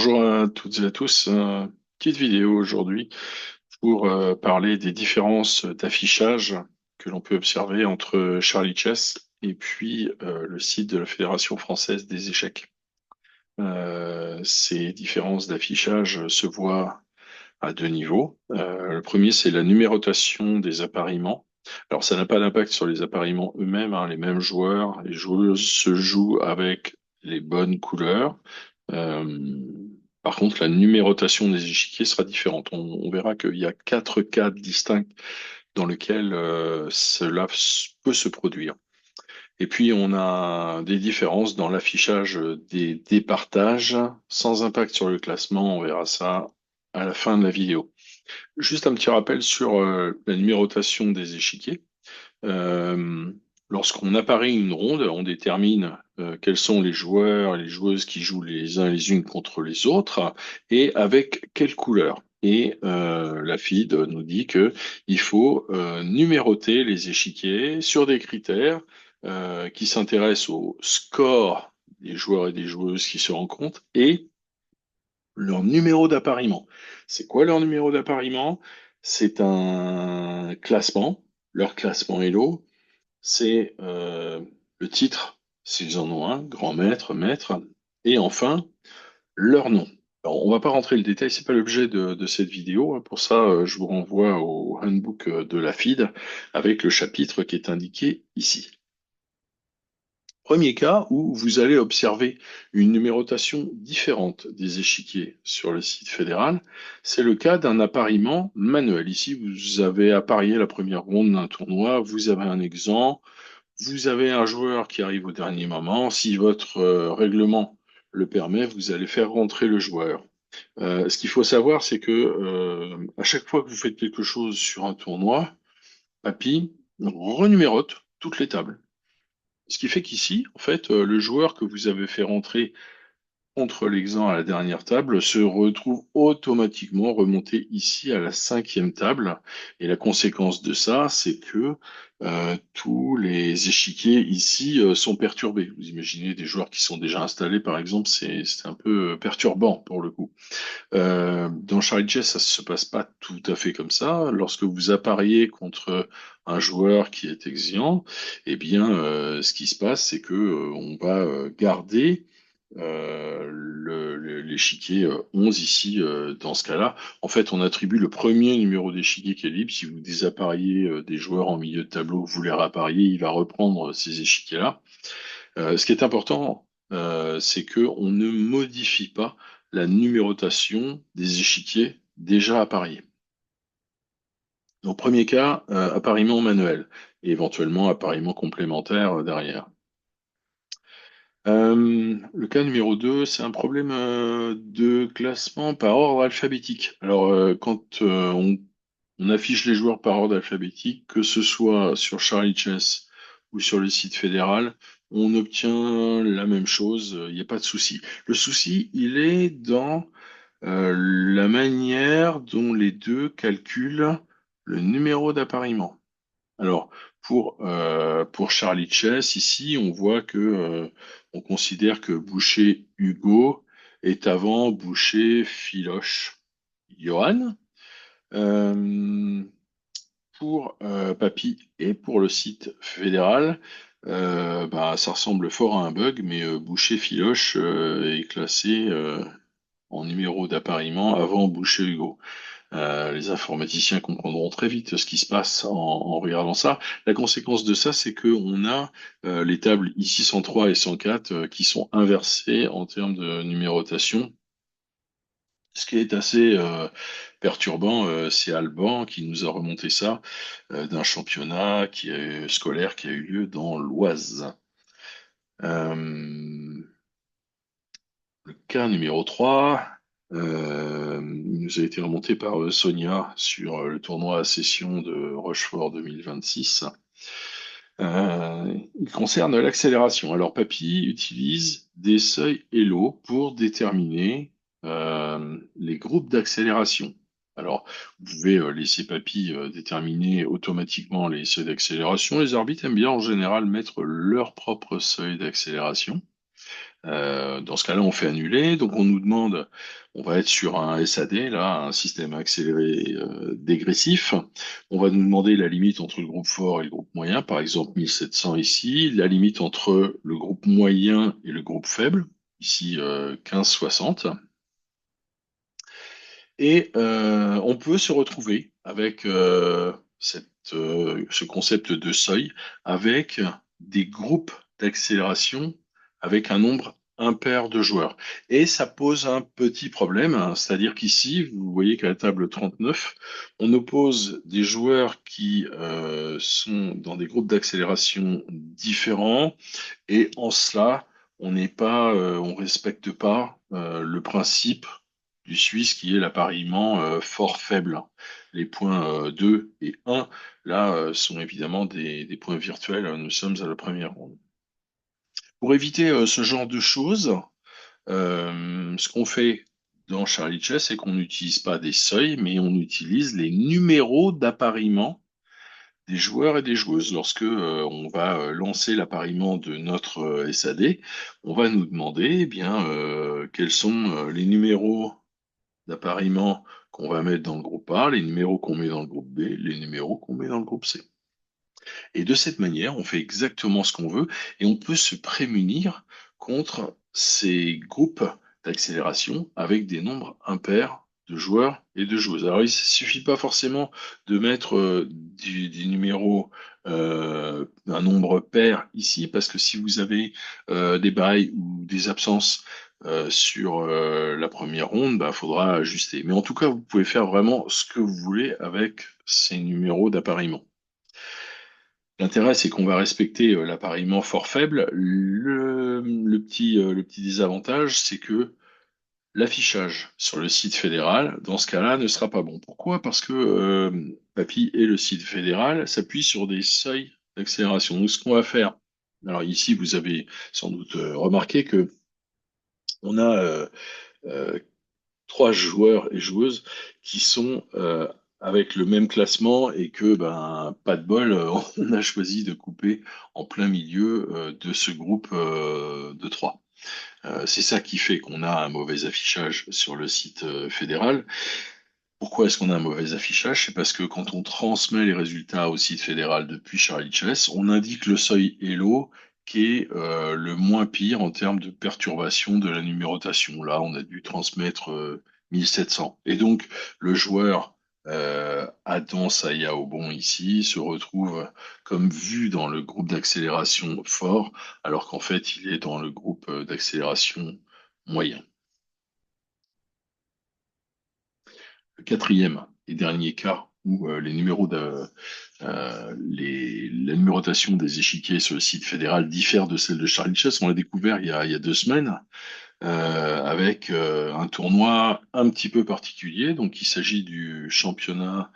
Bonjour à toutes et à tous. Petite vidéo aujourd'hui pour parler des différences d'affichage que l'on peut observer entre Charlie Chess et puis le site de la Fédération française des échecs. Ces différences d'affichage se voient à deux niveaux. Le premier, c'est la numérotation des appareillements. Alors, ça n'a pas d'impact sur les appareillements eux-mêmes, hein. Les mêmes joueurs, les joueuses se jouent avec les bonnes couleurs. Euh, Par contre, la numérotation des échiquiers sera différente. On verra qu'il y a quatre cas distincts dans lesquels peut se produire. Et puis, on a des différences dans l'affichage des départages sans impact sur le classement. On verra ça à la fin de la vidéo. Juste un petit rappel sur la numérotation des échiquiers. Euh, Lorsqu'on appareille une ronde, on détermine quels sont les joueurs et les joueuses qui jouent les uns les unes contre les autres et avec quelle couleur. Et la FIDE nous dit que il faut numéroter les échiquiers sur des critères qui s'intéressent au score des joueurs et des joueuses qui se rencontrent et leur numéro d'appariement. C'est quoi leur numéro d'appariement? C'est un classement, leur classement Elo, c'est le titre, s'ils en ont un, grand maître, maître, et enfin leur nom. Alors, on va pas rentrer le détail, c'est pas l'objet de cette vidéo, hein. Pour ça, je vous renvoie au handbook de la FIDE avec le chapitre qui est indiqué ici. Premier cas où vous allez observer une numérotation différente des échiquiers sur le site fédéral, c'est le cas d'un appariement manuel. Ici, vous avez apparié la première ronde d'un tournoi, vous avez un exempt, vous avez un joueur qui arrive au dernier moment. Si votre règlement le permet, vous allez faire rentrer le joueur. Ce qu'il faut savoir, c'est que à chaque fois que vous faites quelque chose sur un tournoi, Papy renumérote toutes les tables. Ce qui fait qu'ici, en fait, le joueur que vous avez fait rentrer contre l'exempt à la dernière table se retrouve automatiquement remonté ici à la cinquième table. Et la conséquence de ça, c'est que tous les échiquiers ici sont perturbés. Vous imaginez des joueurs qui sont déjà installés, par exemple, c'est un peu perturbant pour le coup. Dans Charlie Chess, ça se passe pas tout à fait comme ça. Lorsque vous appariez contre un joueur qui est exigeant, eh bien, ce qui se passe, c'est que on va garder l'échiquier 11 ici dans ce cas-là. En fait, on attribue le premier numéro d'échiquier qui est libre. Si vous désappariez des joueurs en milieu de tableau, vous les rappariez, il va reprendre ces échiquiers-là. Ce qui est important, c'est que on ne modifie pas la numérotation des échiquiers déjà appariés. Donc, premier cas, appariement manuel et éventuellement appariement complémentaire derrière. Le cas numéro 2, c'est un problème de classement par ordre alphabétique. Alors, quand on affiche les joueurs par ordre alphabétique, que ce soit sur Charlie Chess ou sur le site fédéral, on obtient la même chose, il n'y a pas de souci. Le souci, il est dans la manière dont les deux calculent le numéro d'appariement. Alors, pour Charlie Chess, ici, on voit que on considère que Boucher Hugo est avant Boucher Filoche Johan. Euh, pour Papy et pour le site fédéral, bah, ça ressemble fort à un bug, mais Boucher Filoche est classé en numéro d'appariement avant Boucher Hugo. Les informaticiens comprendront très vite ce qui se passe en regardant ça. La conséquence de ça, c'est que on a les tables ici 103 et 104 qui sont inversées en termes de numérotation. Ce qui est assez perturbant, c'est Alban qui nous a remonté ça d'un championnat scolaire qui a eu lieu dans l'Oise. Euh, Le cas numéro 3, il nous a été remonté par Sonia sur le tournoi à session de Rochefort 2026. Il concerne l'accélération. Alors, Papy utilise des seuils Elo pour déterminer les groupes d'accélération. Alors, vous pouvez laisser Papy déterminer automatiquement les seuils d'accélération. Les arbitres aiment bien en général mettre leur propre seuil d'accélération. Dans ce cas-là, on fait annuler. Donc, on nous demande, on va être sur un SAD, là, un système accéléré dégressif. On va nous demander la limite entre le groupe fort et le groupe moyen, par exemple 1700 ici, la limite entre le groupe moyen et le groupe faible, ici 1560. Et on peut se retrouver avec ce concept de seuil, avec des groupes d'accélération avec un nombre impair de joueurs. Et ça pose un petit problème, hein, c'est-à-dire qu'ici, vous voyez qu'à la table 39, on oppose des joueurs qui sont dans des groupes d'accélération différents, et en cela, on respecte pas le principe du Suisse qui est l'appariement fort-faible. Les points 2 et 1, là, sont évidemment des points virtuels. Nous sommes à la première ronde. Pour éviter ce genre de choses, ce qu'on fait dans Charlie Chess, c'est qu'on n'utilise pas des seuils, mais on utilise les numéros d'appariement des joueurs et des joueuses. Lorsque on va lancer l'appariement de notre SAD, on va nous demander eh bien, quels sont les numéros d'appariement qu'on va mettre dans le groupe A, les numéros qu'on met dans le groupe B, les numéros qu'on met dans le groupe C. Et de cette manière, on fait exactement ce qu'on veut et on peut se prémunir contre ces groupes d'accélération avec des nombres impairs de joueurs et de joueuses. Alors, il ne suffit pas forcément de mettre des numéros, un nombre pair ici, parce que si vous avez des bails ou des absences sur la première ronde, il faudra ajuster. Mais en tout cas, vous pouvez faire vraiment ce que vous voulez avec ces numéros d'appariement. L'intérêt, c'est qu'on va respecter l'appariement fort-faible. Le petit désavantage, c'est que l'affichage sur le site fédéral, dans ce cas-là, ne sera pas bon. Pourquoi? Parce que Papy et le site fédéral s'appuient sur des seuils d'accélération. Donc, ce qu'on va faire, alors ici, vous avez sans doute remarqué que on a euh, trois joueurs et joueuses qui sont avec le même classement et que, ben, pas de bol, on a choisi de couper en plein milieu de ce groupe de trois. C'est ça qui fait qu'on a un mauvais affichage sur le site fédéral. Pourquoi est-ce qu'on a un mauvais affichage? C'est parce que quand on transmet les résultats au site fédéral depuis Charlie Chess, on indique le seuil Elo qui est le moins pire en termes de perturbation de la numérotation. Là, on a dû transmettre 1700. Et donc, le joueur Adam Sayaobon ici se retrouve comme vu dans le groupe d'accélération fort, alors qu'en fait, il est dans le groupe d'accélération moyen. Le quatrième et dernier cas où la numérotation des échiquiers sur le site fédéral diffère de celle de Charlie Chess. On l'a découvert il y a 2 semaines avec un tournoi un petit peu particulier. Donc, il s'agit du championnat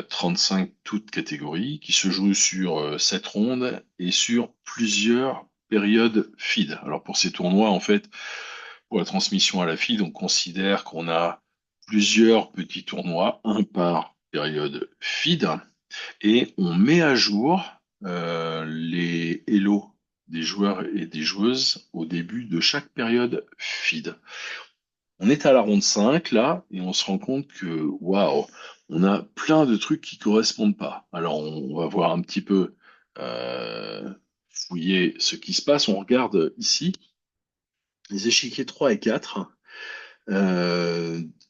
35 toutes catégories qui se joue sur 7 rondes et sur plusieurs périodes feed. Alors, pour ces tournois, en fait, pour la transmission à la feed, on considère qu'on a plusieurs petits tournois, un par période feed, et on met à jour les Elo des joueurs et des joueuses au début de chaque période feed. On est à la ronde 5 là et on se rend compte que waouh, on a plein de trucs qui correspondent pas. Alors on va voir un petit peu fouiller ce qui se passe. On regarde ici les échiquiers 3 et 4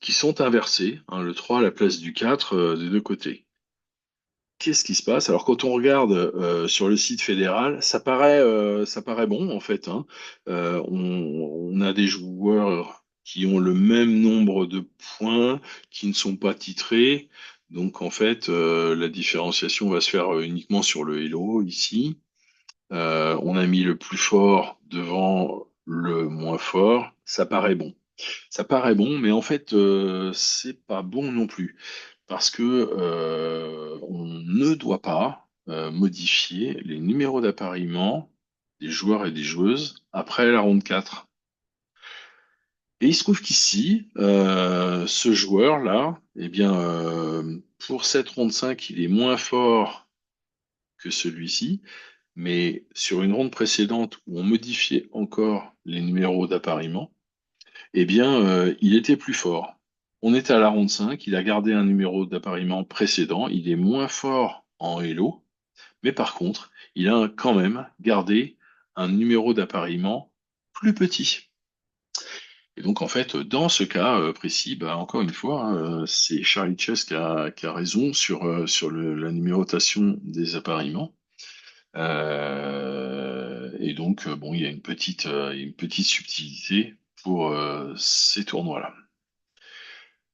qui sont inversés, hein, le 3 à la place du 4 des deux côtés. Qu'est-ce qui se passe? Alors quand on regarde sur le site fédéral, ça paraît bon en fait, hein. On a des joueurs qui ont le même nombre de points, qui ne sont pas titrés. Donc en fait, la différenciation va se faire uniquement sur le Hello ici. On a mis le plus fort devant le moins fort. Ça paraît bon. Ça paraît bon, mais en fait, c'est pas bon non plus parce que on ne doit pas modifier les numéros d'appariement des joueurs et des joueuses après la ronde 4. Et il se trouve qu'ici, ce joueur-là, eh bien, pour cette ronde 5, il est moins fort que celui-ci, mais sur une ronde précédente où on modifiait encore les numéros d'appariement, eh bien, il était plus fort. On était à la ronde 5, il a gardé un numéro d'appariement précédent, il est moins fort en Elo, mais par contre, il a quand même gardé un numéro d'appariement plus petit. Et donc, en fait, dans ce cas précis, bah, encore une fois, hein, c'est Charlie Chess qui a raison sur la numérotation des appariements. Et donc, bon, il y a une petite subtilité pour ces tournois-là.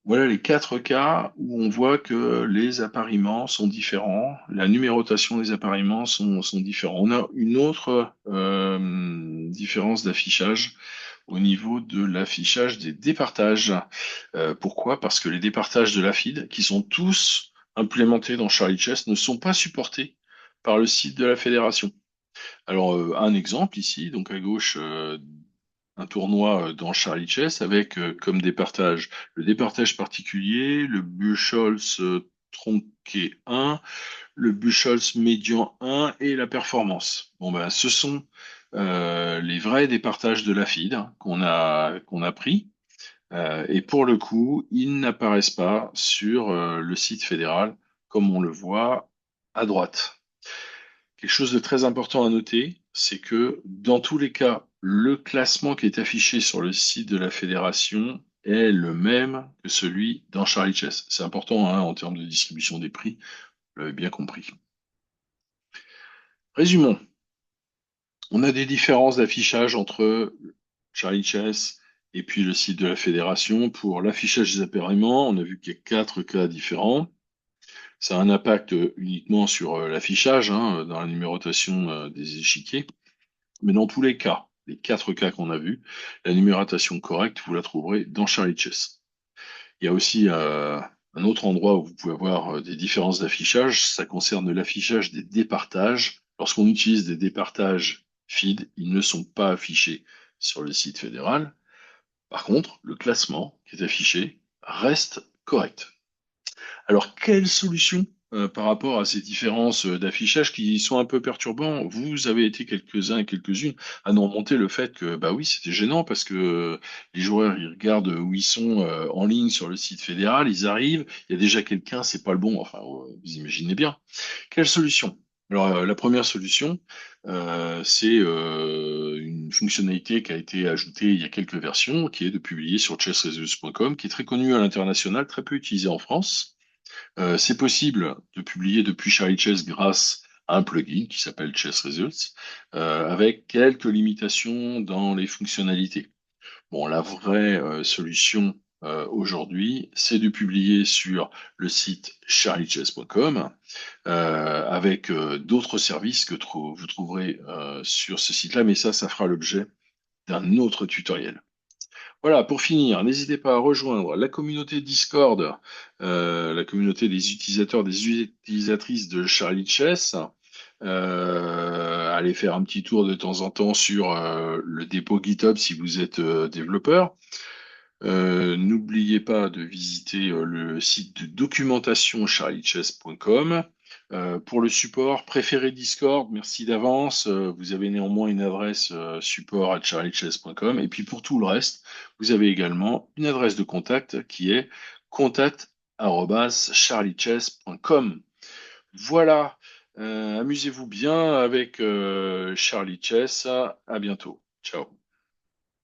Voilà les quatre cas où on voit que les appariements sont différents, la numérotation des appariements sont différents. On a une autre différence d'affichage au niveau de l'affichage des départages. Pourquoi? Parce que les départages de la FID, qui sont tous implémentés dans Charlie Chess, ne sont pas supportés par le site de la fédération. Alors, un exemple ici, donc à gauche, un tournoi dans Charlie Chess avec comme départage le départage particulier, le Buchholz tronqué 1, le Buchholz médian 1 et la performance. Bon ben, ce sont les vrais départages de la FID hein, qu'on a pris. Et pour le coup, ils n'apparaissent pas sur le site fédéral comme on le voit à droite. Quelque chose de très important à noter, c'est que dans tous les cas, le classement qui est affiché sur le site de la fédération est le même que celui dans Charlie Chess. C'est important hein, en termes de distribution des prix, vous l'avez bien compris. Résumons. On a des différences d'affichage entre Charlie Chess et puis le site de la fédération. Pour l'affichage des appareillements, on a vu qu'il y a quatre cas différents. Ça a un impact uniquement sur l'affichage, hein, dans la numérotation des échiquiers. Mais dans tous les cas, les quatre cas qu'on a vus, la numérotation correcte, vous la trouverez dans Charlie Chess. Il y a aussi un autre endroit où vous pouvez avoir des différences d'affichage. Ça concerne l'affichage des départages. Lorsqu'on utilise des départages feed, ils ne sont pas affichés sur le site fédéral. Par contre, le classement qui est affiché reste correct. Alors, quelle solution par rapport à ces différences d'affichage qui sont un peu perturbants? Vous avez été quelques-uns et quelques-unes à nous remonter le fait que, bah oui, c'était gênant parce que les joueurs, ils regardent où ils sont en ligne sur le site fédéral, ils arrivent, il y a déjà quelqu'un, c'est pas le bon. Enfin, vous imaginez bien. Quelle solution? Alors, la première solution, c'est une fonctionnalité qui a été ajoutée il y a quelques versions, qui est de publier sur chessresults.com, qui est très connue à l'international, très peu utilisée en France. C'est possible de publier depuis Charlie Chess grâce à un plugin qui s'appelle Chess Results, avec quelques limitations dans les fonctionnalités. Bon, la vraie solution aujourd'hui, c'est de publier sur le site charliechess.com avec d'autres services que vous trouverez sur ce site-là, mais ça fera l'objet d'un autre tutoriel. Voilà, pour finir, n'hésitez pas à rejoindre la communauté Discord, la communauté des utilisateurs, des utilisatrices de Charlie Chess. Allez faire un petit tour de temps en temps sur le dépôt GitHub si vous êtes développeur. N'oubliez pas de visiter le site de documentation charliechess.com. Pour le support, préférez Discord, merci d'avance. Vous avez néanmoins une adresse support@charliechess.com. Et puis pour tout le reste, vous avez également une adresse de contact qui est contact@charliechess.com. Voilà, amusez-vous bien avec Charlie Chess. À bientôt. Ciao.